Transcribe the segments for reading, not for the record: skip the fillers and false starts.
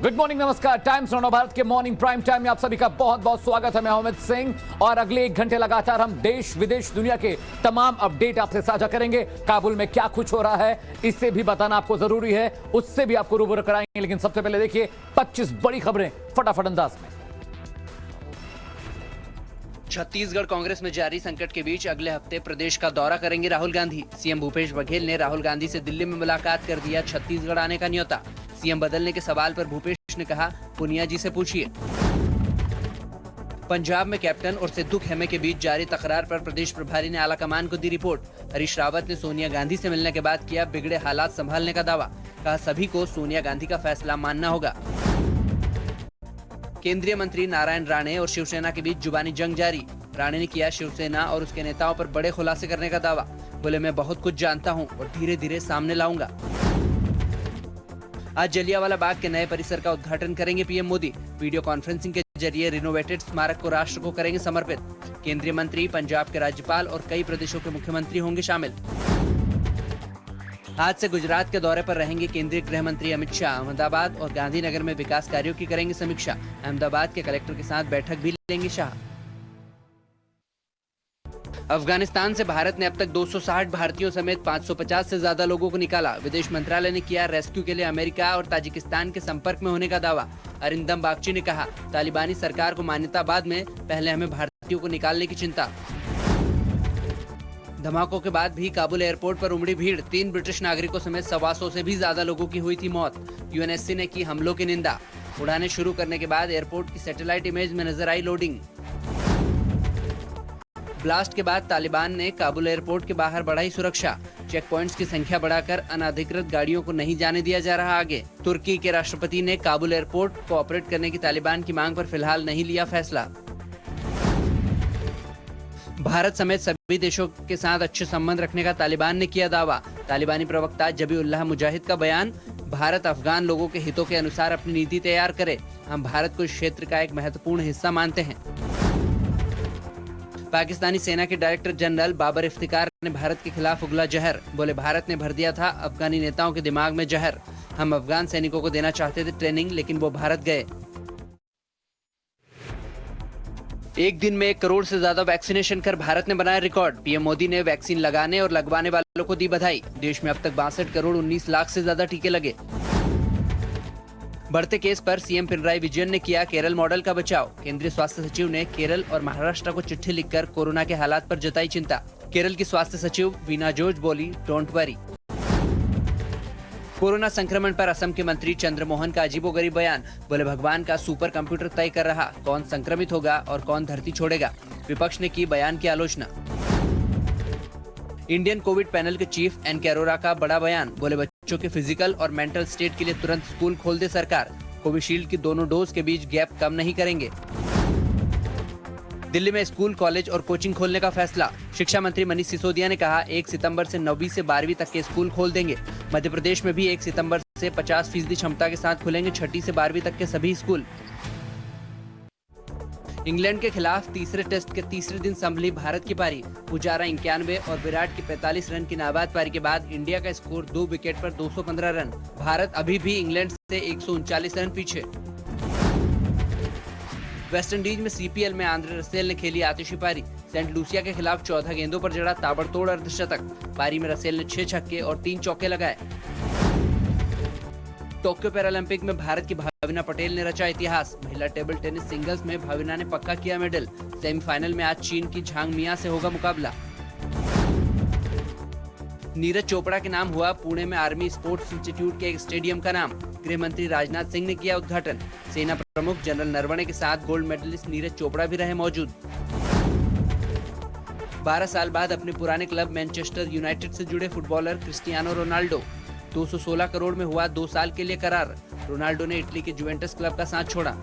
Good morning, नमस्कार। Times नौ भारत के morning prime time में आप सभी का बहुत बहुत स्वागत है। मैं अमित सिंह और अगले 1 घंटे लगातार हम देश विदेश दुनिया के तमाम अपडेट आपसे साझा करेंगे। काबुल में क्या कुछ हो रहा है इससे भी बताना आपको जरूरी है, उससे भी आपको रूबरू कराएंगे। लेकिन सबसे पहले देखिए 25 बड़ी खबरें फटाफट अंदाज में। छत्तीसगढ़ कांग्रेस में जारी संकट के बीच अगले हफ्ते प्रदेश का दौरा करेंगे राहुल गांधी। सीएम भूपेश बघेल ने राहुल गांधी से दिल्ली में मुलाकात कर दिया छत्तीसगढ़ आने का न्योता। सीएम बदलने के सवाल पर भूपेश ने कहा, पुनिया जी से पूछिए। पंजाब में कैप्टन और सिद्धू खेमे के बीच जारी तकरार पर प्रदेश प्रभारी ने आलाकमान को दी रिपोर्ट। हरीश रावत ने सोनिया गांधी से मिलने के बाद किया बिगड़े हालात संभालने का दावा। कहा, सभी को सोनिया गांधी का फैसला मानना होगा। केंद्रीय मंत्री नारायण राणे और शिवसेना के बीच जुबानी जंग जारी। राणे ने किया शिवसेना और उसके नेताओं पर बड़े खुलासे करने का दावा। बोले, मैं बहुत कुछ जानता हूं और धीरे धीरे सामने लाऊंगा। आज जलियांवाला बाग के नए परिसर का उद्घाटन करेंगे पीएम मोदी। वीडियो कॉन्फ्रेंसिंग के जरिए रिनोवेटेड स्मारक को राष्ट्र को करेंगे समर्पित। केंद्रीय मंत्री, पंजाब के राज्यपाल और कई प्रदेशों के मुख्यमंत्री होंगे शामिल। आज से गुजरात के दौरे पर रहेंगे केंद्रीय गृह मंत्री अमित शाह। अहमदाबाद और गांधीनगर में विकास कार्यों की करेंगे समीक्षा। अहमदाबाद के कलेक्टर के साथ बैठक भी लेंगे शाह। अफगानिस्तान से भारत ने अब तक 260 भारतीयों समेत 550 से ज्यादा लोगों को निकाला। विदेश मंत्रालय ने किया रेस्क्यू के लिए अमेरिका और ताजिकिस्तान के संपर्क में होने का दावा। अरिंदम बागची ने कहा, तालिबानी सरकार को मान्यता बाद में, पहले हमें भारतीयों को निकालने की चिंता। धमाकों के बाद भी काबुल एयरपोर्ट पर उमड़ी भीड़। 3 ब्रिटिश नागरिकों समेत 125 से भी ज्यादा लोगों की हुई थी मौत। यूएनएससी ने की हमलों की निंदा। उड़ानें शुरू करने के बाद एयरपोर्ट की सैटेलाइट इमेज में नजर आई लोडिंग। ब्लास्ट के बाद तालिबान ने काबुल एयरपोर्ट के बाहर बढ़ाई सुरक्षा। चेक पॉइंट्स की संख्या बढ़ाकर अनधिकृत गाड़ियों को नहीं जाने दिया जा रहा आगे। तुर्की के राष्ट्रपति ने काबुल एयरपोर्ट को ऑपरेट करने की तालिबान की मांग पर फिलहाल नहीं लिया फैसला। भारत समेत सभी देशों के साथ अच्छे संबंध रखने का तालिबान ने किया दावा। तालिबानी प्रवक्ता जबीउल्लाह मुजाहिद का बयान, भारत अफगान लोगों के हितों के अनुसार अपनी नीति तैयार करे। हम भारत को इस क्षेत्र का एक महत्वपूर्ण हिस्सा मानते हैं। पाकिस्तानी सेना के डायरेक्टर जनरल बाबर इफ्तिकार ने भारत के खिलाफ उगला जहर। बोले, भारत ने भर दिया था अफगानी नेताओं के दिमाग में जहर। हम अफगान सैनिकों को देना चाहते थे ट्रेनिंग, लेकिन वो भारत गए। एक दिन में 1 करोड़ से ज्यादा वैक्सीनेशन कर भारत ने बनाया रिकॉर्ड। पीएम मोदी ने वैक्सीन लगाने और लगवाने वालों को दी बधाई। देश में अब तक 62 करोड़ 19 लाख से ज्यादा टीके लगे। बढ़ते केस पर सीएम पिनराई विजयन ने किया केरल मॉडल का बचाव। केंद्रीय स्वास्थ्य सचिव ने केरल और महाराष्ट्र को चिट्ठी लिखकर कोरोना के हालात पर जताई चिंता। केरल की स्वास्थ्य सचिव वीना जोर्ज बोली, डोंट वरी। कोरोना संक्रमण पर असम के मंत्री चंद्रमोहन का अजीबोगरीब बयान। बोले, भगवान का सुपर कंप्यूटर तय कर रहा कौन संक्रमित होगा और कौन धरती छोड़ेगा। विपक्ष ने की बयान की आलोचना। इंडियन कोविड पैनल के चीफ एन के अरोरा का बड़ा बयान। बोले, बच्चों के फिजिकल और मेंटल स्टेट के लिए तुरंत स्कूल खोल दे सरकार। कोविशील्ड की दोनों डोज के बीच गैप कम नहीं करेंगे। दिल्ली में स्कूल, कॉलेज और कोचिंग खोलने का फैसला। शिक्षा मंत्री मनीष सिसोदिया ने कहा, 1 सितंबर से 9वीं से 12वीं तक के स्कूल खोल देंगे। मध्य प्रदेश में भी 1 सितंबर से 50% क्षमता के साथ खुलेंगे 6ठी से 12वीं तक के सभी स्कूल। इंग्लैंड के खिलाफ तीसरे टेस्ट के तीसरे दिन संभली भारत की पारी। पुजारा 91 और विराट की 45 रन की नाबाद पारी के बाद इंडिया का स्कोर 2 विकेट पर 215 रन। भारत अभी भी इंग्लैंड से 139 रन पीछे। वेस्टइंडीज में सीपीएल में आंद्रे रसेल ने खेली आतिशी पारी। सेंट लूसिया के खिलाफ 14 गेंदों पर जड़ा ताबड़तोड़ अर्धशतक। पारी में रसेल ने 6 छक्के और 3 चौके लगाए। टोक्यो पैरालंपिक में भारत की भाविना पटेल ने रचा इतिहास। महिला टेबल टेनिस सिंगल्स में भाविना ने पक्का किया मेडल। सेमीफाइनल में आज चीन की झांग मिया से होगा मुकाबला। नीरज चोपड़ा के नाम हुआ पुणे में आर्मी स्पोर्ट्स इंस्टीट्यूट के एक स्टेडियम का नाम। गृह मंत्री राजनाथ सिंह ने किया उद्घाटन। सेना प्रमुख जनरल नरवणे के साथ गोल्ड मेडलिस्ट नीरज चोपड़ा भी रहे मौजूद। 12 साल बाद अपने पुराने क्लब मैनचेस्टर यूनाइटेड से जुड़े फुटबॉलर क्रिस्टियानो रोनाल्डो। 216 करोड़ में हुआ 2 साल के लिए करार। रोनाल्डो ने इटली के जुवेंटस क्लब का साथ छोड़ा।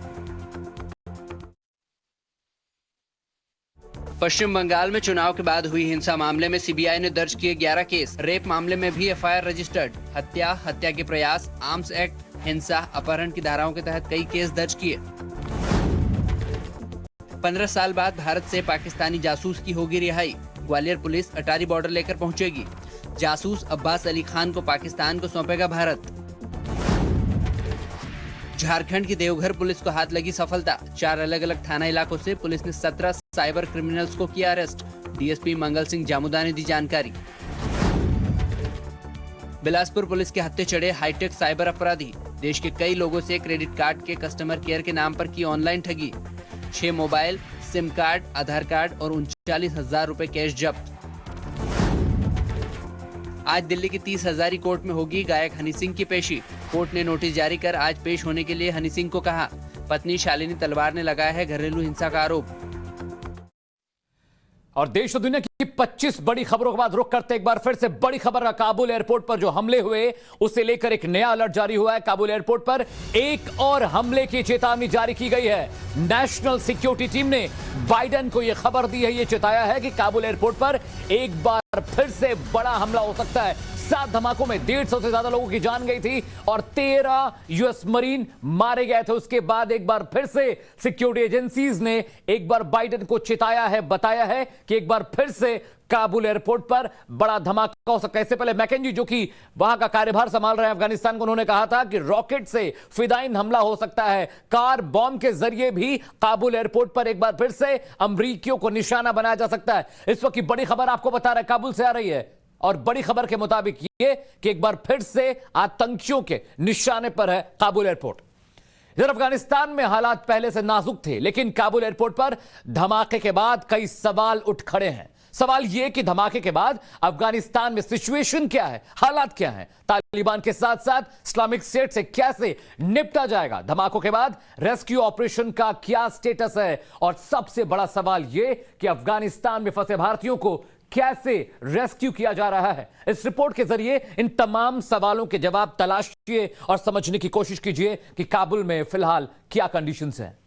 पश्चिम बंगाल में चुनाव के बाद हुई हिंसा मामले में सीबीआई ने दर्ज किए 11 केस। रेप मामले में भी एफआईआर रजिस्टर्ड। हत्या, हत्या के प्रयास, आर्म्स एक्ट, हिंसा, अपहरण की धाराओं के तहत कई केस दर्ज किए। 15 साल बाद भारत से पाकिस्तानी जासूस की होगी रिहाई। ग्वालियर पुलिस अटारी बॉर्डर लेकर पहुंचेगी। जासूस अब्बास अली खान को पाकिस्तान को सौंपेगा भारत। झारखंड की देवघर पुलिस को हाथ लगी सफलता। 4 अलग अलग थाना इलाकों से पुलिस ने 17 साइबर क्रिमिनल्स को किया अरेस्ट। डीएसपी मंगल सिंह जामुदा ने दी जानकारी। बिलासपुर पुलिस के हत्थे चढ़े हाईटेक साइबर अपराधी। देश के कई लोगों से क्रेडिट कार्ड के कस्टमर केयर के नाम पर की ऑनलाइन ठगी। 6 मोबाइल, सिम कार्ड, आधार कार्ड और 39,000 रुपए कैश जब्त। आज दिल्ली की 30 हजारी कोर्ट में होगी गायक हनी सिंह की पेशी। कोर्ट ने नोटिस जारी कर आज पेश होने के लिए हनी सिंह को कहा। पत्नी शालिनी तलवार ने लगाया है घरेलू हिंसा का आरोप। और देश और दुनिया की 25 बड़ी खबरों के बाद रुक करते एक बार फिर से बड़ी खबर का काबुल एयरपोर्ट पर जो हमले हुए उसे लेकर एक नया अलर्ट जारी हुआ है। काबुल एयरपोर्ट पर एक और हमले की चेतावनी जारी की गई है। नेशनल सिक्योरिटी टीम ने बाइडेन को यह खबर दी है, यह चेताया है कि काबुल एयरपोर्ट पर एक बार फिर से बड़ा हमला हो सकता है। 7 धमाकों में 150 से ज्यादा लोगों की जान गई थी और 13 यूएस मरीन मारे गए थे। उसके बाद एक बार फिर से सिक्योरिटी एजेंसीज ने एक बार बाइडेन को चेताया है, बताया है कि एक बार फिर से काबुल एयरपोर्ट पर बड़ा धमाका हो सकता है। इससे पहले मैकेंजी जो कि वहां का कार्यभार संभाल रहे हैं अफगानिस्तान को, उन्होंने कहा था कि रॉकेट से फिदाइन हमला हो सकता है। कार बॉम्ब के जरिए भी काबुल एयरपोर्ट पर एक बार फिर से अमरीकियों को निशाना बनाया जा सकता है। इस वक्त की बड़ी खबर आपको बता रहा है, काबुल से आ रही है और बड़ी खबर के मुताबिक यह कि एक बार फिर से आतंकियों के निशाने पर है काबुल एयरपोर्ट। इधर अफगानिस्तान में हालात पहले से नाजुक थे, लेकिन काबुल एयरपोर्ट पर धमाके के बाद कई सवाल उठ खड़े हैं। सवाल यह कि धमाके के बाद अफगानिस्तान में सिचुएशन क्या है, हालात क्या हैं, तालिबान के साथ साथ इस्लामिक स्टेट से कैसे निपटा जाएगा, धमाकों के बाद रेस्क्यू ऑपरेशन का क्या स्टेटस है, और सबसे बड़ा सवाल यह कि अफगानिस्तान में फंसे भारतीयों को कैसे रेस्क्यू किया जा रहा है। इस रिपोर्ट के जरिए इन तमाम सवालों के जवाब तलाशिए और समझने की कोशिश कीजिए कि काबुल में फिलहाल क्या कंडीशंस हैं।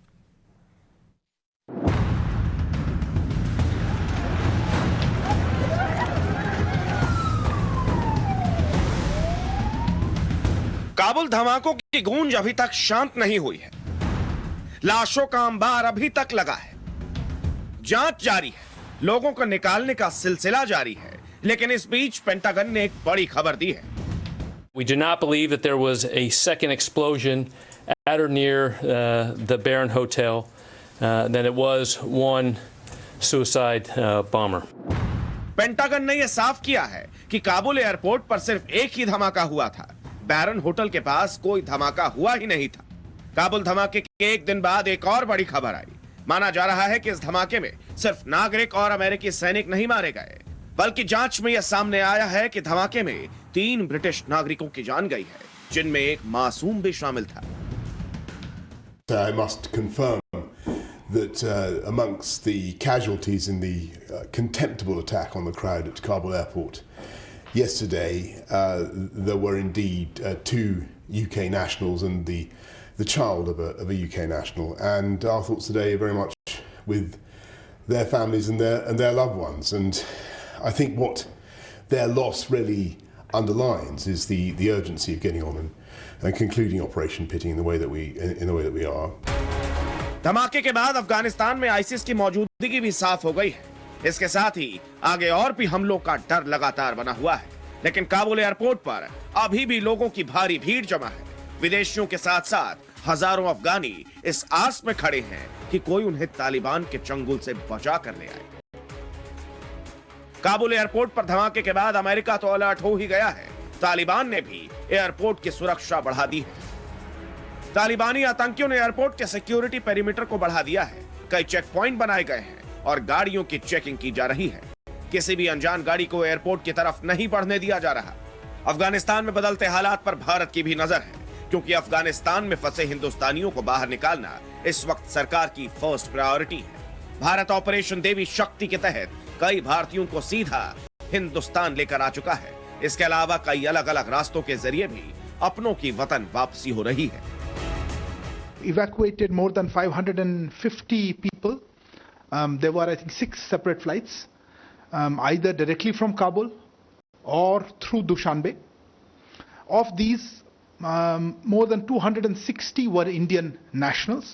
काबुल धमाकों की गूंज अभी तक शांत नहीं हुई है। लाशों का अंबार अभी तक लगा है। जांच जारी है, लोगों को निकालने का सिलसिला जारी है, लेकिन इस बीच पेंटागन ने एक बड़ी खबर दी है। We do not believe that there was a second explosion at or near the Barron Hotel, that it was one suicide bomber. Pentagon ने यह साफ किया है कि काबुल एयरपोर्ट पर सिर्फ एक ही धमाका हुआ था। बैरन होटल के पास कोई धमाका हुआ ही नहीं था। काबुल धमाके के एक दिन बाद एक और बड़ी खबर आई। माना जा रहा है कि इस धमाके में सिर्फ नागरिक और अमेरिकी सैनिक नहीं मारे गए, बल्कि जांच में यह सामने आया है कि धमाके में 3 ब्रिटिश नागरिकों की जान गई है, जिनमें एक मासूम भी शामिल था। I must confirm that amongst the casualties in the contemptible attack on the crowd at Kabul airport yesterday, there were indeed 2 UK nationals and the child of a UK national, and our thoughts today are very much with their families and their loved ones. And I think what their loss really underlines is the urgency of getting on and concluding Operation Pitting in the way that we are. धमाके के बाद अफगानिस्तान में ISIS की मौजूदगी भी साफ हो गई है। इसके साथ ही आगे और भी हमलों का डर लगातार बना हुआ है, लेकिन काबुल एयरपोर्ट पर अभी भी लोगों की भारी भीड़ जमा है। विदेशियों के साथ साथ हजारों अफगानी इस आस में खड़े हैं कि कोई उन्हें तालिबान के चंगुल से बचा कर ले आए। काबुल एयरपोर्ट पर धमाके के बाद अमेरिका तो अलर्ट हो ही गया है। तालिबान ने भी एयरपोर्ट की सुरक्षा बढ़ा दी है। तालिबानी आतंकियों ने एयरपोर्ट के सिक्योरिटी पेरीमीटर को बढ़ा दिया है। कई चेक पॉइंट बनाए गए हैं और गाड़ियों की चेकिंग की जा रही है। किसी भी अनजान गाड़ी को एयरपोर्ट की तरफ नहीं बढ़ने दिया जा रहा। अफगानिस्तान में बदलते हालात पर भारत की भी नजर है, क्योंकि अफगानिस्तान में फंसे हिंदुस्तानियों को बाहर निकालना इस वक्त सरकार की फर्स्ट प्रायोरिटी है। भारत ऑपरेशन देवी शक्ति के तहत कई भारतीयों को सीधा हिंदुस्तान लेकर आ चुका है। इसके अलावा कई अलग अलग रास्तों के जरिए भी अपनों की वतन वापसी हो रही है। Evacuated more than 550 people. There were, I think, 6 separate flights, either directly from Kabul or through Dushanbe. Of these, more than 260 were Indian nationals.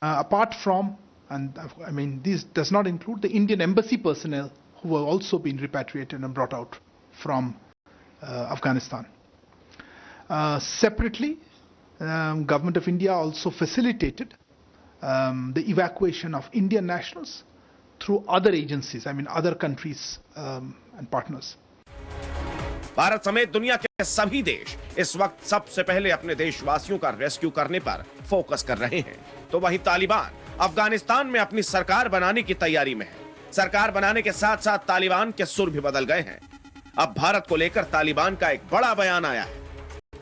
Apart from, and I mean, this does not include the Indian embassy personnel who have also been repatriated and brought out from Afghanistan. Separately, Government of India also facilitated the evacuation of Indian nationals through other agencies, I mean other countries and partners. Bharat समेत दुनिया के सभी देश इस वक्त सबसे पहले अपने देशवासियों का रेस्क्यू करने पर फोकस कर रहे हैं, तो वहीं तालिबान अफगानिस्तान में अपनी सरकार बनाने की तैयारी में है। सरकार बनाने के साथ साथ तालिबान के सुर भी बदल गए हैं। अब भारत को लेकर तालिबान का एक बड़ा बयान आया है।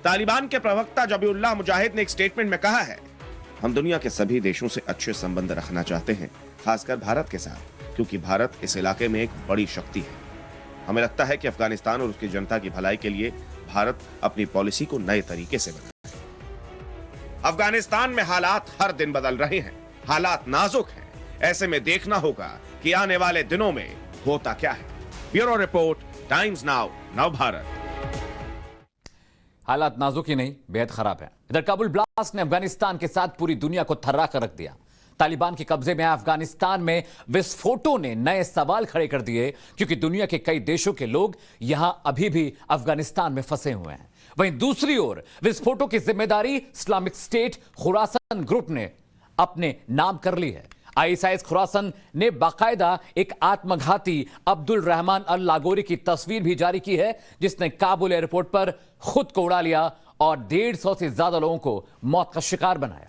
तालिबान के प्रवक्ता जबीउल्लाह मुजाहिद ने एक स्टेटमेंट में कहा है, हम दुनिया के सभी देशों से अच्छे संबंध रखना चाहते हैं, खासकर भारत के साथ, क्योंकि भारत इस इलाके में एक बड़ी शक्ति है। हमें लगता है कि अफगानिस्तान और उसकी जनता की भलाई के लिए भारत अपनी पॉलिसी को नए तरीके से बनाए। अफगानिस्तान में हालात हर दिन बदल रहे हैं, हालात नाजुक हैं। ऐसे में देखना होगा कि आने वाले दिनों में होता क्या है। ब्यूरो रिपोर्ट, टाइम्स नाउ, नव भारत। हालात नाजुक ही नहीं, बेहद खराब है। इधर काबुल ब्लास्ट ने अफगानिस्तान के साथ पूरी दुनिया को थर्रा कर रख दिया। तालिबान के कब्जे में अफगानिस्तान में विस्फोटों ने नए सवाल खड़े कर दिए, क्योंकि दुनिया के कई देशों के लोग यहां अभी भी अफगानिस्तान में फंसे हुए हैं। वहीं दूसरी ओर विस्फोटों की जिम्मेदारी इस्लामिक स्टेट खुरासान ग्रुप ने अपने नाम कर ली है। आईएसआईएस खुरासान ने बाकायदा एक आत्मघाती अब्दुल रहमान अल लागोरी की तस्वीर भी जारी की है, जिसने काबुल एयरपोर्ट पर खुद को उड़ा लिया और 150 से ज्यादा लोगों को मौत का शिकार बनाया।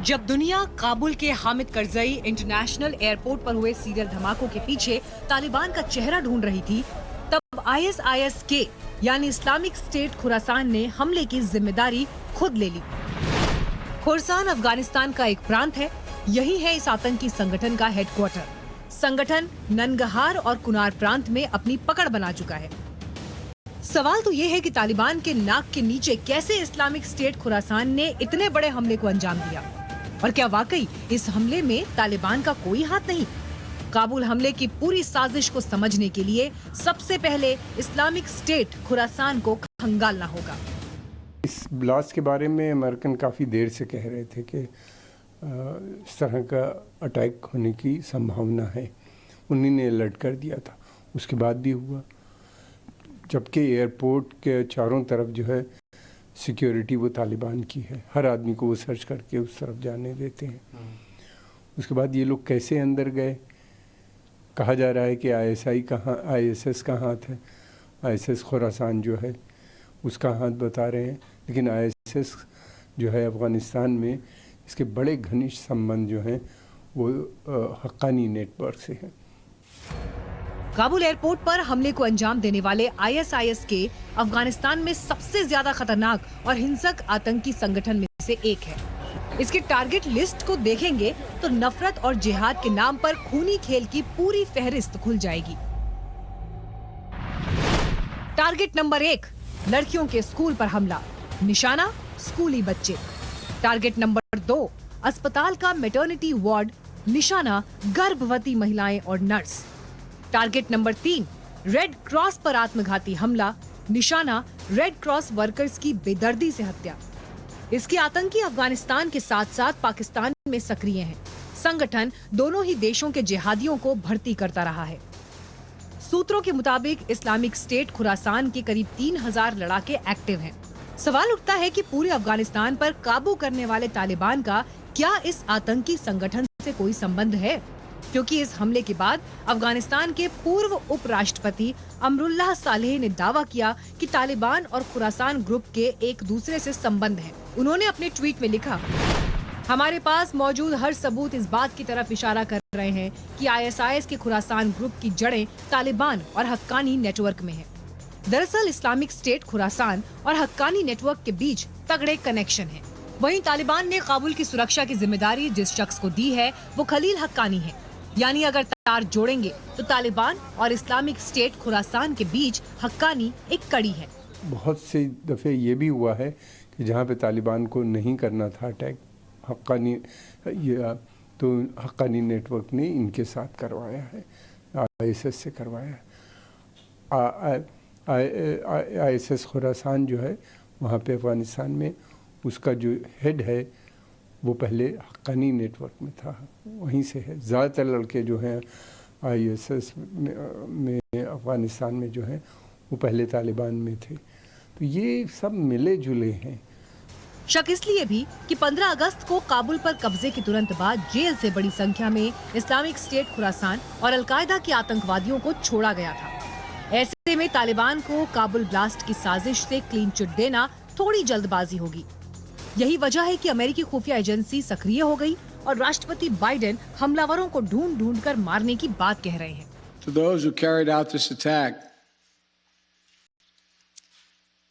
जब दुनिया काबुल के हामिद करजई इंटरनेशनल एयरपोर्ट पर हुए सीरियल धमाकों के पीछे तालिबान का चेहरा ढूंढ रही थी, तब आईएसआईएस के यानी इस्लामिक स्टेट खुरासान ने हमले की जिम्मेदारी खुद ले ली। खुरासान अफगानिस्तान का एक प्रांत है, यही है इस आतंकी संगठन का हेडक्वार्टर। संगठन ननगहार और कुनार प्रांत में अपनी पकड़ बना चुका है। सवाल तो ये है कि तालिबान के नाक के नीचे कैसे इस्लामिक स्टेट खुरासान ने इतने बड़े हमले को अंजाम दिया, और क्या वाकई इस हमले में तालिबान का कोई हाथ नहीं? काबुल हमले की पूरी साजिश को समझने के लिए सबसे पहले इस्लामिक स्टेट खुरासान को खंगालना होगा। इस ब्लास्ट के बारे में अमेरिकन काफ़ी देर से कह रहे थे कि इस तरह का अटैक होने की संभावना है। उन्हीं ने अलर्ट कर दिया था, उसके बाद भी हुआ। जबकि एयरपोर्ट के चारों तरफ जो है सिक्योरिटी वो तालिबान की है, हर आदमी को वो सर्च करके उस तरफ जाने देते हैं। उसके बाद ये लोग कैसे अंदर गए? कहा जा रहा है कि आईएसएस का हाथ है, आईएसएस खुरासान जो है उसका हाथ बता रहे हैं, लेकिन आईएसएस जो है अफ़गानिस्तान में इसके बड़े घनिष्ठ संबंध जो हैं वो हक्कानी नेटवर्क से हैं। काबुल एयरपोर्ट पर हमले को अंजाम देने वाले आईएसआईएस के अफगानिस्तान में सबसे ज्यादा खतरनाक और हिंसक आतंकी संगठन में से एक है। इसके टारगेट लिस्ट को देखेंगे तो नफरत और जिहाद के नाम पर खूनी खेल की पूरी फहरिस्त खुल जाएगी। टारगेट नंबर 1, लड़कियों के स्कूल पर हमला, निशाना स्कूली बच्चे। टारगेट नंबर 2, अस्पताल का मैटरनिटी वार्ड, निशाना गर्भवती महिलाएं और nurse. Target number 3, red cross पर आत्मघाती हमला, निशाना रेड क्रॉस वर्कर्स की बेदर्दी से हत्या। इसके आतंकी अफगानिस्तान के साथ साथ पाकिस्तान में सक्रिय हैं। संगठन दोनों ही देशों के जिहादियों को भर्ती करता रहा है। सूत्रों के मुताबिक इस्लामिक स्टेट खुरासान के करीब 3000 लड़ाके एक्टिव हैं। सवाल उठता है कि पूरे अफगानिस्तान पर काबू करने वाले तालिबान का क्या इस आतंकी संगठन से कोई संबंध है? क्योंकि इस हमले के बाद अफगानिस्तान के पूर्व उपराष्ट्रपति अमरुल्लाह सालेह ने दावा किया कि तालिबान और खुरासान ग्रुप के एक दूसरे से संबंध हैं। उन्होंने अपने ट्वीट में लिखा, हमारे पास मौजूद हर सबूत इस बात की तरफ इशारा कर रहे हैं कि आईएसआईएस के खुरासान ग्रुप की जड़ें तालिबान और हक्कानी नेटवर्क में हैं। दरअसल इस्लामिक स्टेट खुरासान और हक्कानी नेटवर्क के बीच तगड़े कनेक्शन हैं। वहीं तालिबान ने काबुल की सुरक्षा की जिम्मेदारी जिस शख्स को दी है वो खलील हक्कानी है। यानी अगर तार जोड़ेंगे तो तालिबान और इस्लामिक स्टेट खुरासान के बीच हक्कानी एक कड़ी है। बहुत से दफे ये भी हुआ है कि जहाँ पे तालिबान को नहीं करना था अटैक, हक्कानी नेटवर्क ने इनके साथ करवाया है, आईएसएस से करवाया है। आईएसएस खुरासान जो है वहाँ पे अफगानिस्तान में उसका जो हेड है वो पहले हक्कानी नेटवर्क में था, वहीं से है। ज़्यादातर लड़के जो हैं ISS में अफ़गानिस्तान में जो हैं वो पहले तालिबान में थे। तो ये सब मिले जुले हैं। शक इसलिए भी कि 15 अगस्त को काबुल पर कब्जे के तुरंत बाद जेल से बड़ी संख्या में इस्लामिक स्टेट खुरासान और अलकायदा के आतंकवादियों को छोड़ा गया था। ऐसे में तालिबान को काबुल ब्लास्ट की साजिश से क्लीन चिट देना थोड़ी जल्दबाजी होगी। यही वजह है कि अमेरिकी खुफिया एजेंसी सक्रिय हो गई और राष्ट्रपति बाइडेन हमलावरों को ढूंढ कर मारने की बात कह रहे हैं। To those who carried out this attack,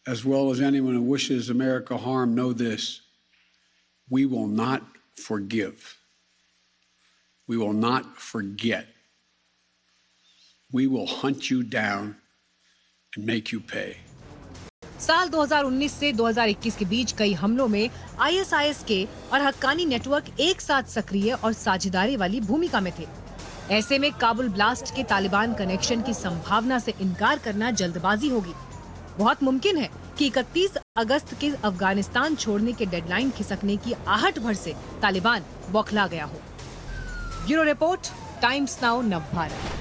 as well as anyone who wishes America harm, know this: we will not forgive. We will not forget. We will hunt you down and make you pay. साल 2019 से 2021 के बीच कई हमलों में ISIS के और Haqqani network एक साथ सक्रिय और साझेदारी वाली भूमिका में थे। ऐसे में काबुल ब्लास्ट के तालिबान कनेक्शन की संभावना से इनकार करना जल्दबाजी होगी। बहुत मुमकिन है कि 31 अगस्त के अफगानिस्तान छोड़ने के डेडलाइन खिसकने की आहट भर से तालिबान बौखला गया हो। Bureau report, times Now Navbharat.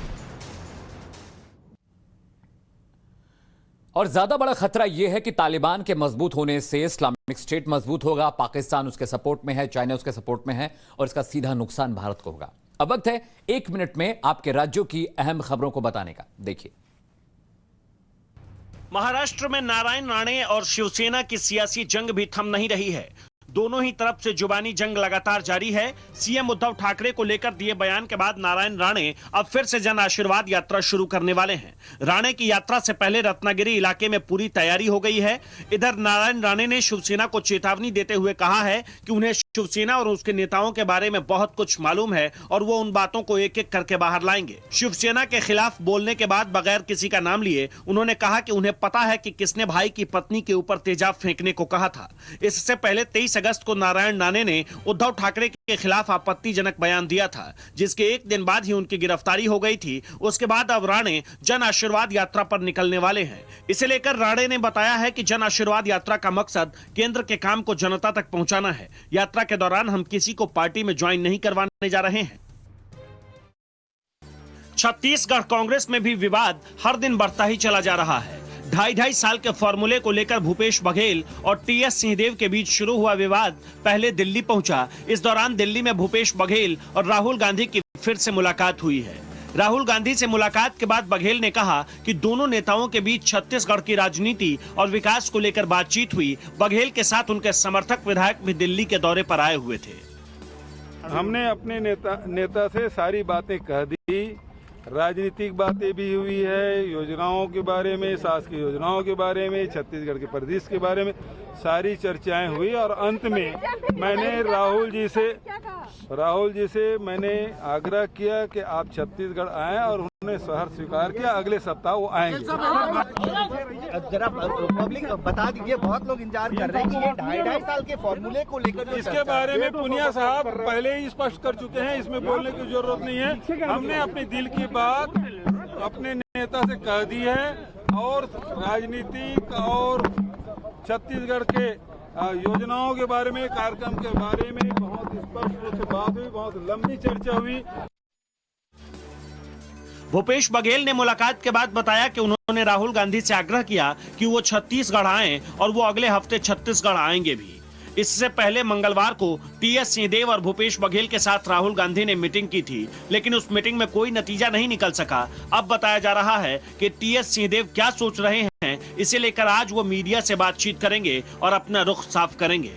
और ज्यादा बड़ा खतरा यह है कि तालिबान के मजबूत होने से इस्लामिक स्टेट मजबूत होगा, पाकिस्तान उसके सपोर्ट में है, चाइना उसके सपोर्ट में है और इसका सीधा नुकसान भारत को होगा। अब वक्त है 1 मिनट में आपके राज्यों की अहम खबरों को बताने का। देखिए, महाराष्ट्र में नारायण राणे और शिवसेना की सियासी जंग भी थम नहीं रही है। दोनों ही तरफ से जुबानी जंग लगातार जारी है। सीएम उद्धव ठाकरे को लेकर दिए बयान के बाद नारायण राणे अब फिर से जन आशीर्वाद यात्रा शुरू करने वाले हैं। राणे की यात्रा से पहले रत्नागिरी इलाके में पूरी तैयारी हो गई है। इधर नारायण राणे ने शिवसेना को चेतावनी देते हुए कहा है कि उन्हें शिवसेना और उसके नेताओं के बारे में बहुत कुछ मालूम है और वो उन बातों को एक एक करके बाहर लाएंगे। शिवसेना के खिलाफ बोलने के बाद बगैर किसी का नाम लिए उन्होंने कहा कि उन्हें पता है कि किसने भाई की पत्नी के ऊपर तेजाब फेंकने को कहा था। इससे पहले 23 अगस्त को नारायण राणे ने उद्धव ठाकरे के खिलाफ आपत्तिजनक बयान दिया था, जिसके एक दिन बाद ही उनकी गिरफ्तारी हो गई थी। उसके बाद अब राणे जन आशीर्वाद यात्रा पर निकलने वाले हैं। इसे लेकर राणे ने बताया है कि जन आशीर्वाद यात्रा का मकसद केंद्र के काम को जनता तक पहुंचाना है। यात्रा के दौरान हम किसी को पार्टी में ज्वाइन नहीं करवाने जा रहे हैं। छत्तीसगढ़ कांग्रेस में भी विवाद हर दिन बढ़ता ही चला जा रहा है। 2.5 साल के फॉर्मूले को लेकर भूपेश बघेल और TS सिंहदेव के बीच शुरू हुआ विवाद पहले दिल्ली पहुंचा। इस दौरान दिल्ली में भूपेश बघेल और राहुल गांधी की फिर से मुलाकात हुई है। राहुल गांधी से मुलाकात के बाद बघेल ने कहा कि दोनों नेताओं के बीच छत्तीसगढ़ की राजनीति और विकास को लेकर बातचीत हुई। बघेल के साथ उनके समर्थक विधायक भी दिल्ली के दौरे पर आए हुए थे। हमने अपने नेता से सारी बातें कह दी, राजनीतिक बातें भी हुई है, योजनाओं के बारे में, शासकीय योजनाओं के बारे में, छत्तीसगढ़ के प्रदेश के बारे में सारी चर्चाएं हुई और अंत में मैंने राहुल जी से मैंने आग्रह किया कि आप छत्तीसगढ़ आएं और उन्होंने शहर स्वीकार किया। अगले सप्ताह वो आएंगे। जरा पब्लिक बता दीजिए, बहुत लोग इंतजार कर रहे हैं कि ये 2.5 साल के फॉर्मूले को लेकर इसके बारे में पुनिया साहब पहले ही स्पष्ट कर चुके हैं, इसमें बोलने की जरूरत नहीं है। हमने अपने दिल की बात अपने नेता से कह दी है और राजनीतिक और छत्तीसगढ़ के योजनाओं के बारे में, कार्यक्रम के बारे में बहुत स्पष्ट रूप से बात हुई, बहुत लंबी चर्चा हुई। भूपेश बघेल ने मुलाकात के बाद बताया कि उन्होंने राहुल गांधी से आग्रह किया कि वो छत्तीसगढ़ आएं और वो अगले हफ्ते छत्तीसगढ़ आएंगे भी। इससे पहले मंगलवार को TS सिंहदेव और भूपेश बघेल के साथ राहुल गांधी ने मीटिंग की थी, लेकिन उस मीटिंग में कोई नतीजा नहीं निकल सका। अब बताया जा रहा है कि TS सिंहदेव क्या सोच रहे हैं, इसे लेकर आज वो मीडिया से बातचीत करेंगे और अपना रुख साफ करेंगे।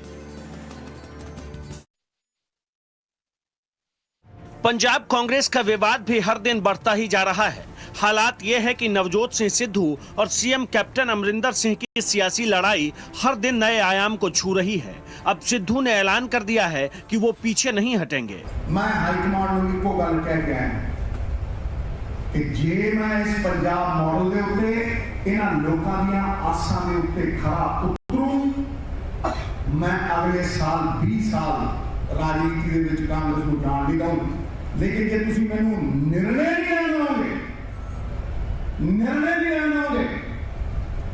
पंजाब कांग्रेस का विवाद भी हर दिन बढ़ता ही जा रहा है। हालात ये है कि नवजोत सिंह सिद्धू और सीएम कैप्टन अमरिंदर सिंह की सियासी लड़ाई हर दिन नए आयाम को छू रही है। अब सिद्धू ने ऐलान कर दिया है कि वो पीछे नहीं हटेंगे। मैं हाईकमांड को गल कह गया कि जे मैं इस पंजाब मॉडल के उत्ते इन्हां लोकां दीयां आसां दे उत्ते खरा उतरूं, मैं अगले साल 20 साल राजनीति दे विच कांग्रेस नूं जाण नहीं दूंगा। लेकिन जे तुसीं मैनूं निर्णय नहीं लेण दोगे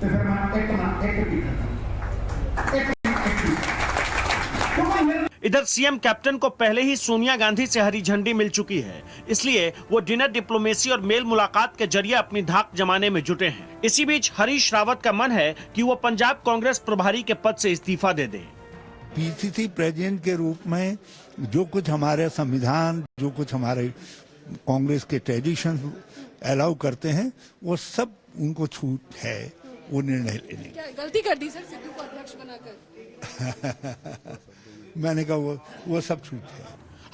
तो फिर मैं एक ना एक भी खत्म। इधर सीएम कैप्टन को पहले ही सोनिया गांधी से हरी झंडी मिल चुकी है, इसलिए वो डिनर डिप्लोमेसी और मेल मुलाकात के जरिए अपनी धाक जमाने में जुटे हैं। इसी बीच हरीश रावत का मन है कि वो पंजाब कांग्रेस प्रभारी के पद से इस्तीफा दे दें। पीसीसी प्रेसिडेंट के रूप में जो कुछ हमारे संविधान, जो कुछ हमारे कांग्रेस के ट्रेडिशन अलाउ करते हैं, वो सब उनको छूट है वो निर्णय लेने। क्या गलती कर दी सर सिद्धू को अध्यक्ष बनाकर? मैंने कहा वो सब छूट है।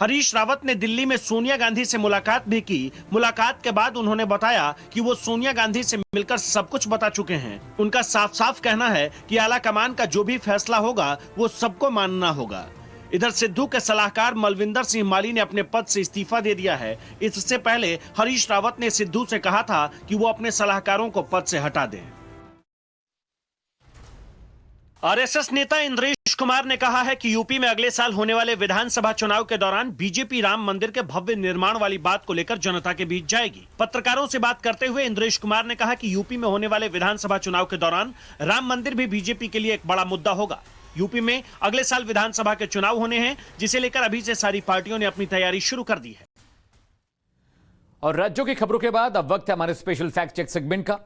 हरीश रावत ने दिल्ली में सोनिया गांधी से मुलाकात भी की। मुलाकात के बाद उन्होंने बताया कि वो सोनिया गांधी से मिलकर सब कुछ बता चुके हैं। उनका साफ साफ कहना है कि आला कमान का जो भी फैसला होगा वो सबको मानना होगा। इधर सिद्धू के सलाहकार मलविंदर सिंह माली ने अपने पद से इस्तीफा दे दिया है। इससे पहले हरीश रावत ने सिद्धू से कहा था कि वो अपने सलाहकारों को पद से हटा दें। आरएसएस नेता इंद्रेश कुमार ने कहा है कि यूपी में अगले साल होने वाले विधानसभा चुनाव के दौरान बीजेपी राम मंदिर के भव्य निर्माण वाली बात को लेकर जनता के बीच जाएगी। पत्रकारों से बात करते हुए इंद्रेश कुमार ने कहा कि यूपी में होने वाले विधानसभा चुनाव के दौरान राम मंदिर भी बीजेपी के लिए एक बड़ा मुद्दा होगा। यूपी में अगले साल विधानसभा के चुनाव होने हैं, जिसे लेकर अभी से सारी पार्टियों ने अपनी तैयारी शुरू कर दी है। और राज्यों की खबरों के बाद अब वक्त है हमारे स्पेशल फैक्ट चेक सेगमेंट का।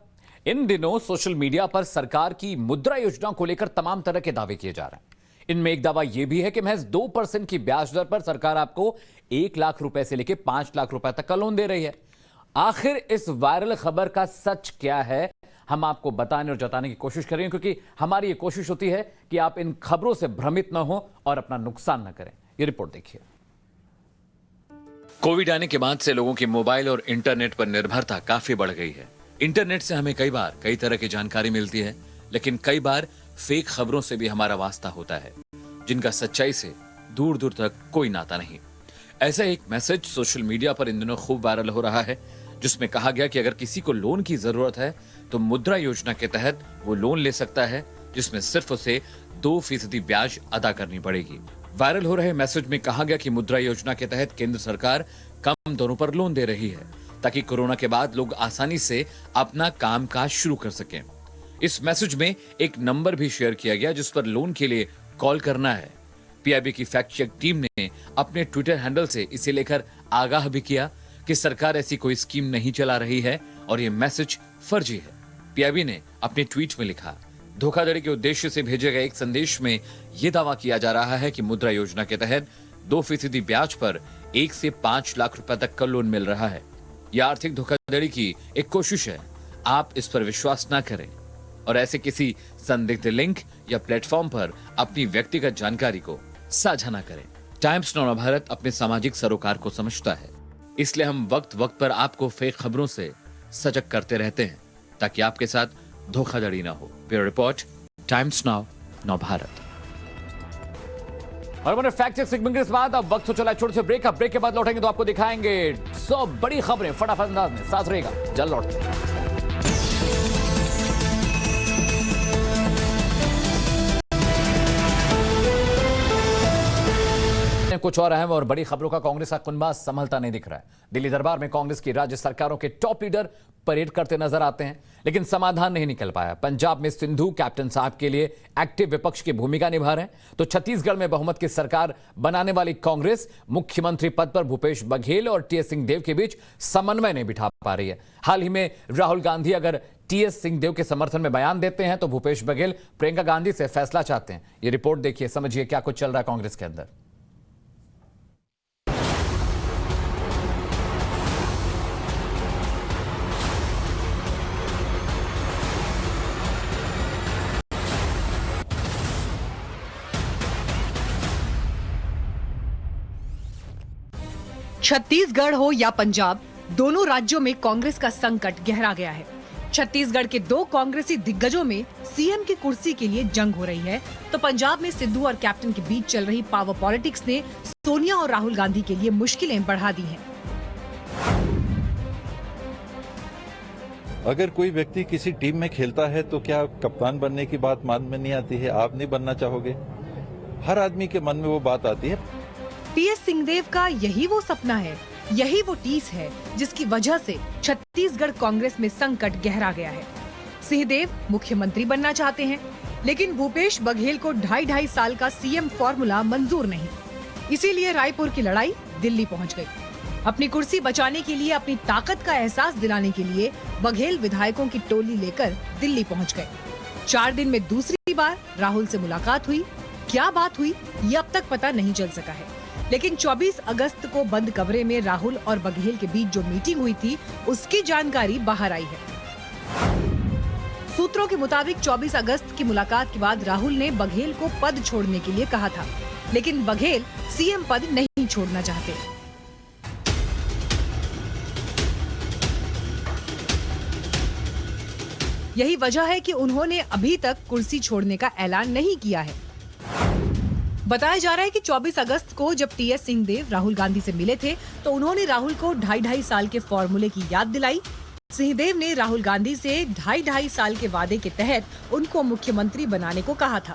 इन दिनों सोशल मीडिया पर सरकार की मुद्रा योजना को लेकर तमाम तरह के दावे किए जा रहे हैं। इनमें एक दावा यह भी है कि महज 2% की ब्याज दर पर सरकार आपको 1 लाख रुपए से लेकर 5 लाख रुपए तक का लोन दे रही है। आखिर इस वायरल खबर का सच क्या है, हम आपको बताने और जताने की कोशिश करेंगे, क्योंकि हमारी ये कोशिश होती है कि आप इन खबरों से भ्रमित न हो और अपना नुकसान न करें। ये रिपोर्ट देखिए। कोविड आने के बाद से लोगों की मोबाइल और इंटरनेट पर निर्भरता काफी बढ़ गई है। इंटरनेट से हमें कई तरह की जानकारी मिलती है, लेकिन कई बार फेक खबरों से भी हमारा वास्ता होता है, जिनका सच्चाई से दूर दूर तक कोई नाता नहीं। ऐसा एक मैसेज सोशल मीडिया पर इन दिनों खूब वायरल हो रहा है, जिसमें कहा गया कि अगर किसी को लोन की जरूरत है तो मुद्रा योजना के तहत वो लोन ले सकता है, जिसमें सिर्फ उसे 2% ब्याज अदा करनी पड़ेगी। वायरल हो रहे मैसेज में कहा गया कि मुद्रा योजना के तहत केंद्र सरकार कम दरों पर लोन दे रही है, ताकि कोरोना के बाद लोग आसानी से अपना कामकाज शुरू कर सकें। इस मैसेज में एक नंबर भी शेयर किया गया जिस पर लोन के लिए कॉल करना है। पीआईबी की फैक्ट चेक टीम ने अपने ट्विटर हैंडल से इसे लेकर आगाह भी किया कि सरकार ऐसी कोई स्कीम नहीं चला रही है और ये मैसेज फर्जी है। पीआईबी ने अपने ट्वीट में लिखा, धोखाधड़ी के उद्देश्य से भेजे गए एक संदेश में यह दावा किया जा रहा है कि मुद्रा योजना के तहत 2% ब्याज पर 1 से 5 लाख रुपए तक का लोन मिल रहा है। यह आर्थिक धोखाधड़ी की एक कोशिश है। आप इस पर विश्वास न करें और ऐसे किसी संदिग्ध लिंक या प्लेटफॉर्म पर अपनी व्यक्तिगत जानकारी को साझा न करें। टाइम्स नाउ भारत अपने सामाजिक सरोकार को समझता है, इसलिए हम वक्त वक्त पर आपको फेक खबरों से सजग करते रहते हैं, ताकि आपके साथ धोखाधड़ी न हो। Bureau report, times now Bharat. और हमारे फैक्ट चेक सेगमेंट के बाद अब वक्त हो चला छोटे से ब्रेक। अब ब्रेक के बाद लौटेंगे तो आपको दिखाएंगे 100 बड़ी खबरें फटाफट अंदाज में। साथ रहेगा, जल्द लौटते हैं। कुछ और अहम और बड़ी खबरों का कांग्रेस का कुनबा संभलता नहीं दिख रहा है। दिल्ली दरबार में कांग्रेस की राज्य सरकारों के टॉप लीडर परेड करते नजर आते हैं, लेकिन समाधान नहीं निकल पाया। पंजाब में सिंधु कैप्टन साहब के लिए एक्टिव विपक्ष की भूमिका निभा रहे हैं, तो छत्तीसगढ़ में बहुमत की सरकार बनाने वाली कांग्रेस मुख्यमंत्री पद पर भूपेश बघेल और टीएस सिंहदेव के बीच समन्वय नहीं बिठा पा रही है। हाल ही में राहुल गांधी अगर टीएस सिंहदेव के समर्थन में बयान देते हैं तो भूपेश बघेल प्रियंका गांधी से फैसला चाहते हैं। ये रिपोर्ट देखिए, समझिए क्या कुछ चल रहा है कांग्रेस के अंदर। छत्तीसगढ़ हो या पंजाब, दोनों राज्यों में कांग्रेस का संकट गहरा गया है। छत्तीसगढ़ के 2 कांग्रेसी दिग्गजों में सीएम की कुर्सी के लिए जंग हो रही है, तो पंजाब में सिद्धू और कैप्टन के बीच चल रही पावर पॉलिटिक्स ने सोनिया और राहुल गांधी के लिए मुश्किलें बढ़ा दी हैं। अगर कोई व्यक्ति किसी टीम में खेलता है तो क्या कप्तान बनने की बात मान में नहीं आती है? आप नहीं बनना चाहोगे? हर आदमी के मन में वो बात आती है। टीएस सिंहदेव का यही वो सपना है, यही वो टीस है जिसकी वजह से छत्तीसगढ़ कांग्रेस में संकट गहरा गया है। सिंहदेव मुख्यमंत्री बनना चाहते हैं, लेकिन भूपेश बघेल को 2.5 साल का सीएम फॉर्मूला मंजूर नहीं। इसीलिए रायपुर की लड़ाई दिल्ली पहुंच गई। अपनी कुर्सी बचाने के लिए, अपनी ताकत का एहसास दिलाने के लिए बघेल विधायकों की टोली लेकर दिल्ली पहुंच गए। 4 दिन में दूसरी बार राहुल से मुलाकात हुई। क्या बात हुई ये अब तक पता नहीं चल सका है, लेकिन 24 अगस्त को बंद कमरे में राहुल और बघेल के बीच जो मीटिंग हुई थी उसकी जानकारी बाहर आई है। सूत्रों के मुताबिक 24 अगस्त की मुलाकात के बाद राहुल ने बघेल को पद छोड़ने के लिए कहा था, लेकिन बघेल सीएम पद नहीं छोड़ना चाहते। यही वजह है कि उन्होंने अभी तक कुर्सी छोड़ने का ऐलान नहीं किया है। बताया जा रहा है कि 24 अगस्त को जब टीएस सिंहदेव राहुल गांधी से मिले थे तो उन्होंने राहुल को 2.5 साल के फॉर्मूले की याद दिलाई। सिंहदेव ने राहुल गांधी से 2.5 साल के वादे के तहत उनको मुख्यमंत्री बनाने को कहा था।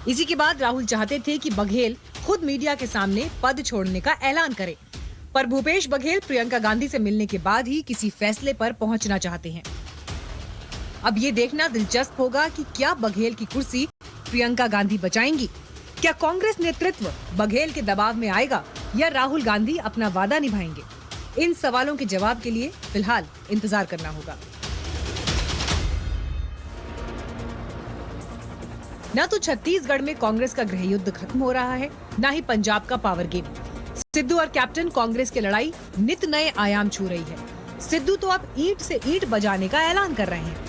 इसी के बाद राहुल चाहते थे कि बघेल खुद मीडिया के सामने पद छोड़ने का ऐलान करे, पर भूपेश बघेल प्रियंका गांधी से मिलने के बाद ही किसी फैसले पर पहुंचना चाहते हैं। अब ये देखना दिलचस्प होगा कि क्या बघेल की कुर्सी प्रियंका गांधी बचाएंगी। क्या कांग्रेस नेतृत्व बघेल के दबाव में आएगा या राहुल गांधी अपना वादा निभाएंगे? इन सवालों के जवाब के लिए फिलहाल इंतजार करना होगा। न तो छत्तीसगढ़ में कांग्रेस का गृह युद्ध खत्म हो रहा है, न ही पंजाब का पावर गेम। सिद्धू और कैप्टन कांग्रेस की लड़ाई नित नए आयाम छू रही है। सिद्धू तो अब ईंट से ईंट बजाने का ऐलान कर रहे हैं।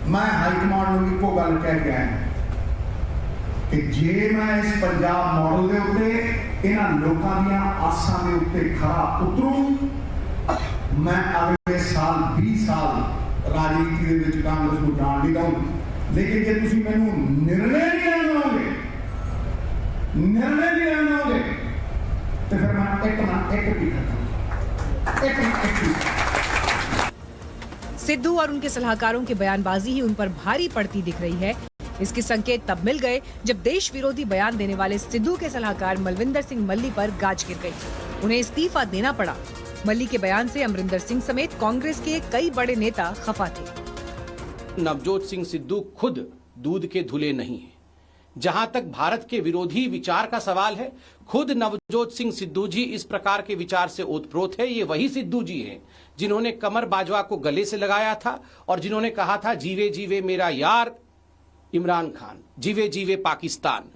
मैं हाईकमांड ਨੂੰ ਇੱਕੋ ਗੱਲ ਕਹਿ ਕੇ ਆਇਆ ਕਿ ਜੇ ਮੈਂ ਇਸ ਪੰਜਾਬ ਮਾਡਲ ਦੇ ਉੱਤੇ ਇਹਨਾਂ ਲੋਕਾਂ ਦੀਆਂ ਆਸਾਂ ਦੇ ਉੱਤੇ ਖਰਾ ਉਤਰੂ ਮੈਂ ਅਗਲੇ ਸਾਲ 20 ਸਾਲ ਰਾਜਨੀਤੀ ਦੇ ਵਿੱਚ ਕਾਂਗਰਸ ਨੂੰ ਜਾਣ ਨਹੀਂ ਦਊਂ। ਲੇਕਿਨ ਜੇ ਤੁਸੀਂ ਮੈਨੂੰ ਨਿਰਣੇ ਨਹੀਂ ਲੈਣ ਦਿਓਗੇ ਤੇ ਫਿਰ ਮੈਂ ਇੱਕ ਨਾ ਇੱਕ ਵੀ ਕਰਾਂਗਾ, ਇੱਕ ਨਾ ਇੱਕ ਵੀ। सिद्धू और उनके सलाहकारों की बयानबाजी ही उन पर भारी पड़ती दिख रही है। इसके संकेत तब मिल गए जब देश विरोधी बयान देने वाले सिद्धू के सलाहकार मलविंदर सिंह मल्ली पर गाज गिर गई। उन्हें इस्तीफा देना पड़ा। मल्ली के बयान से अमरिंदर सिंह समेत कांग्रेस के कई बड़े नेता खफा थे। नवजोत सिंह सिद्धू खुद दूध के धुले नहीं है। जहां तक भारत के विरोधी विचार का सवाल है, खुद नवजोत सिंह सिद्धू जी इस प्रकार के विचार से ओतप्रोत है। ये वही सिद्धू जी हैं जिन्होंने कमर बाजवा को गले से लगाया था और जिन्होंने कहा था जीवे जीवे मेरा यार इमरान खान, जीवे जीवे पाकिस्तान।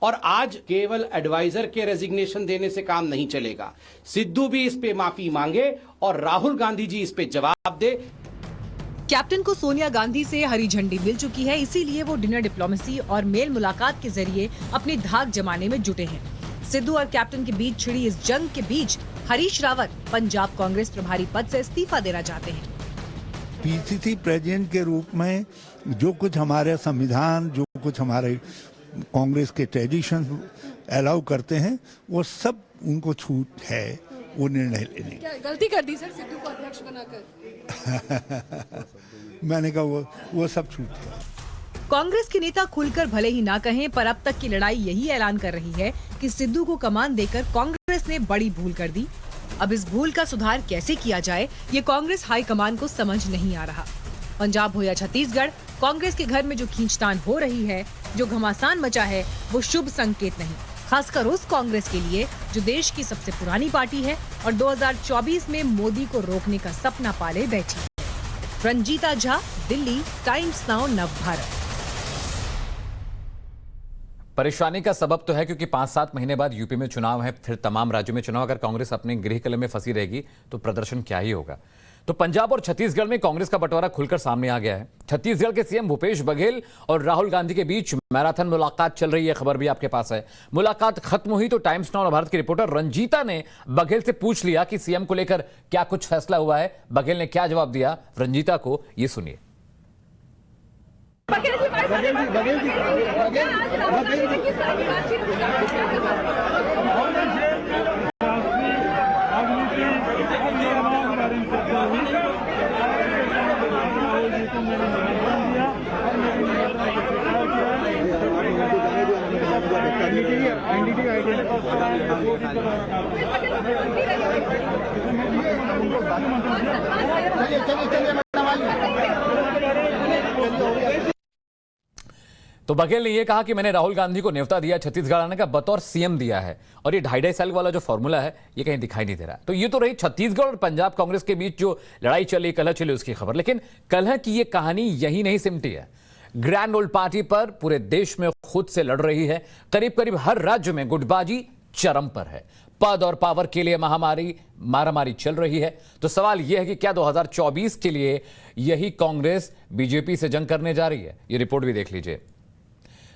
और आज केवल एडवाइजर के रेजिग्नेशन देने से काम नहीं चलेगा। सिद्धू भी इस पे माफी मांगे और राहुल गांधी जी इस पे जवाब दे। कैप्टन को सोनिया गांधी से हरी झंडी मिल चुकी है, इसीलिए वो डिनर डिप्लोमेसी और मेल मुलाकात के जरिए अपनी धाक जमाने में जुटे हैं। सिद्धू और कैप्टन के बीच छिड़ी इस जंग के बीच हरीश रावत पंजाब कांग्रेस प्रभारी पद से इस्तीफा देना चाहते हैं। पीसीसी प्रेसिडेंट के रूप में जो कुछ हमारे संविधान, जो कुछ हमारे कांग्रेस के ट्रेडिशन अलाउ करते हैं, वो सब उनको छूट है वो निर्णय लेने। क्या गलती कर दी सर सिद्धू को अध्यक्ष बनाकर? मैंने कहा वो सब छूट है। कांग्रेस के नेता खुलकर भले ही ना कहें, पर अब तक की लड़ाई यही ऐलान कर रही है कि सिद्धू को कमान देकर कांग्रेस ने बड़ी भूल कर दी। अब इस भूल का सुधार कैसे किया जाए, ये कांग्रेस हाईकमान को समझ नहीं आ रहा। पंजाब हो या छत्तीसगढ़, कांग्रेस के घर में जो खींचतान हो रही है, जो घमासान मचा है, वो शुभ संकेत नहीं, खासकर उस कांग्रेस के लिए जो देश की सबसे पुरानी पार्टी है और 2024 में मोदी को रोकने का सपना पाले बैठी है। Ranjeeta Jha, Delhi, Times Now Navbharat. परेशानी का सबब तो है क्योंकि 5-7 महीने बाद यूपी में चुनाव है, फिर तमाम राज्यों में चुनाव। अगर कांग्रेस अपने गृह किले में फंसी रहेगी तो प्रदर्शन क्या ही होगा। तो पंजाब और छत्तीसगढ़ में कांग्रेस का बंटवारा खुलकर सामने आ गया है। छत्तीसगढ़ के सीएम भूपेश बघेल और राहुल गांधी के बीच मैराथन मुलाकात चल रही है, खबर भी आपके पास है। मुलाकात खत्म हुई तो टाइम्स नाउ भारत की रिपोर्टर रंजीता ने बघेल से पूछ लिया कि सीएम को लेकर क्या कुछ फैसला हुआ है। बघेल ने क्या जवाब दिया, रंजीता को ये सुनिए। तो बघेल ने यह कहा कि मैंने राहुल गांधी को न्योता दिया छत्तीसगढ़ आने का, बतौर सीएम दिया है, और ये 2.5 साल वाला जो फॉर्मूला है ये कहीं दिखाई नहीं दे रहा। तो ये तो रही छत्तीसगढ़ और पंजाब कांग्रेस के बीच जो लड़ाई चली, कलह चली, उसकी खबर। लेकिन कलह की ये कहानी यही नहीं सिमटी है। ग्रैंड ओल्ड पार्टी पर पूरे देश में खुद से लड़ रही है। करीब करीब हर राज्य में गुटबाजी चरम पर है। पद और पावर के लिए मारामारी चल रही है। तो सवाल यह है कि क्या 2024 के लिए यही कांग्रेस बीजेपी से जंग करने जा रही है? ये रिपोर्ट भी देख लीजिए।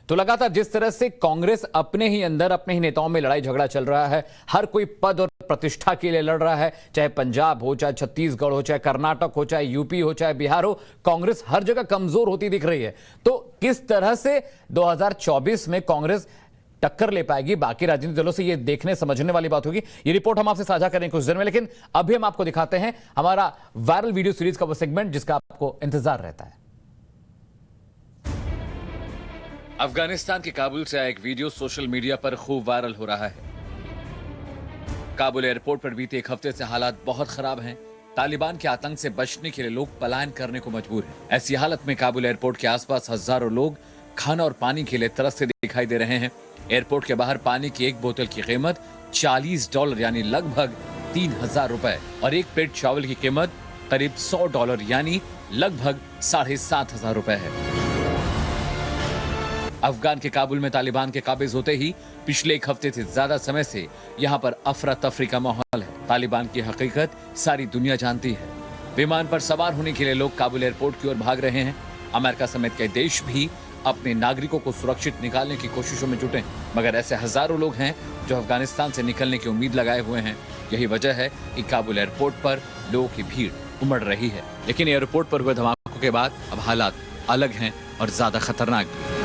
तो लगातार जिस तरह से कांग्रेस अपने ही अंदर अपने ही नेताओं में लड़ाई झगड़ा चल रहा है, हर कोई पद और प्रतिष्ठा के लिए लड़ रहा है, चाहे पंजाब हो, चाहे छत्तीसगढ़ हो, चाहे कर्नाटक हो, चाहे यूपी हो, चाहे बिहार हो, कांग्रेस हर जगह कमजोर होती दिख रही है। तो किस तरह से 2024 में कांग्रेस टक्कर ले पाएगी बाकी राजनीतिक दलों से, ये देखने समझने वाली बात होगी। ये रिपोर्ट हम आपसे साझा करेंगे कुछ देर में, लेकिन अभी हम आपको दिखाते हैं हमारा वायरल वीडियो सीरीज का वो सेगमेंट जिसका आपको इंतजार रहता है। अफगानिस्तान के काबुल से आया एक वीडियो सोशल मीडिया पर खूब वायरल हो रहा है। काबुल एयरपोर्ट पर बीते एक हफ्ते से हालात बहुत खराब हैं। तालिबान के आतंक से बचने के लिए लोग पलायन करने को मजबूर हैं। ऐसी हालत में काबुल एयरपोर्ट के आसपास हजारों लोग खाना और पानी के लिए तरसते दिखाई दे रहे हैं। एयरपोर्ट के बाहर पानी की एक बोतल की कीमत $40 यानी लगभग 3000 रुपए और एक प्लेट चावल की कीमत करीब $100 यानी लगभग 7500 रुपए है। अफगान के काबुल में तालिबान के काबिज होते ही पिछले एक हफ्ते से ज्यादा समय से यहाँ पर अफरा तफरी का माहौल है। तालिबान की हकीकत सारी दुनिया जानती है। विमान पर सवार होने के लिए लोग काबुल एयरपोर्ट की ओर भाग रहे हैं। अमेरिका समेत कई देश भी अपने नागरिकों को सुरक्षित निकालने की कोशिशों में जुटे हैं, मगर ऐसे हजारों लोग हैं जो अफगानिस्तान से निकलने की उम्मीद लगाए हुए हैं। यही वजह है कि काबुल एयरपोर्ट पर लोगों की भीड़ उमड़ रही है। लेकिन एयरपोर्ट पर हुए धमाकों के बाद अब हालात अलग हैं और ज्यादा खतरनाक भी।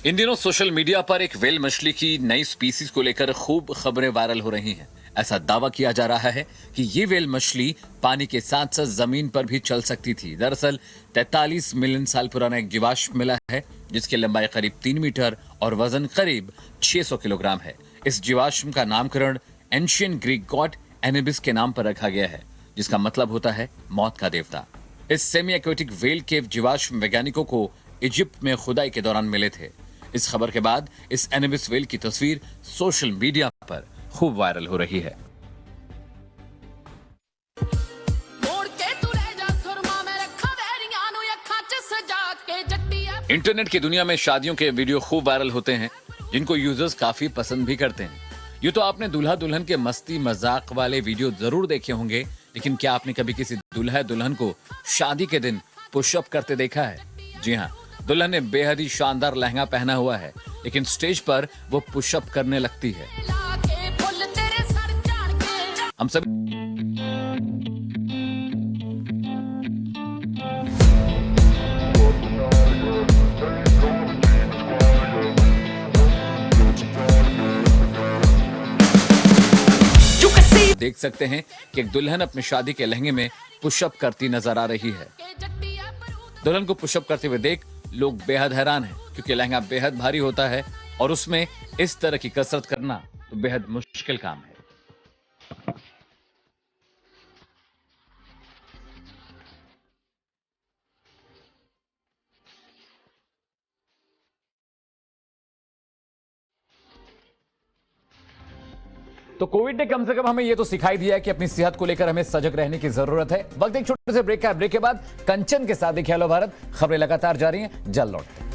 इन दिनों सोशल मीडिया पर एक व्हेल मछली की नई स्पीसीज को लेकर खूब खबरें वायरल हो रही हैं। ऐसा दावा किया जा रहा है कि ये व्हेल मछली पानी के साथ साथ जमीन पर भी चल सकती थी। दरअसल 43 मिलियन साल पुराना एक जीवाश्म मिला है जिसकी लंबाई करीब 3 मीटर और वजन करीब 600 किलोग्राम है। इस जीवाश्म का नामकरण एंशियंट ग्रीक गॉड एनिबिस के नाम पर रखा गया है, जिसका मतलब होता है मौत का देवता। इस सेमी एक्वेटिक व्हेल केव जीवाश्म वैज्ञानिकों को इजिप्ट में खुदाई के दौरान मिले थे। इस खबर के बाद इस एनिबिस व्हेल की तस्वीर सोशल मीडिया पर खूब वायरल हो रही है। इंटरनेट की दुनिया में शादियों के वीडियो खूब वायरल होते हैं जिनको यूजर्स काफी पसंद भी करते हैं। यूं तो आपने दूल्हा दुल्हन के मस्ती मजाक वाले वीडियो जरूर देखे होंगे, लेकिन क्या आपने कभी किसी दूल्हा दुल्हन को शादी के दिन पुशअप करते देखा है? जी हाँ, दुल्हन ने बेहद ही शानदार लहंगा पहना हुआ है, लेकिन स्टेज पर वो पुशअप करने लगती है। हम सब देख सकते हैं कि एक दुल्हन अपनी शादी के लहंगे में पुशअप करती नजर आ रही है। दुल्हन को पुशअप करते हुए देख लोग बेहद हैरान हैं, क्योंकि लहंगा बेहद भारी होता है और उसमें इस तरह की कसरत करना तो बेहद मुश्किल काम है। तो कोविड ने कम से कम हमें यह तो सिखाई दिया है कि अपनी सेहत को लेकर हमें सजग रहने की जरूरत है। वक्त एक छोटे से ब्रेक का, ब्रेक के बाद कंचन के साथ देखिए हेलो भारत। खबरें लगातार जारी हैं, जल्द लौटते हैं।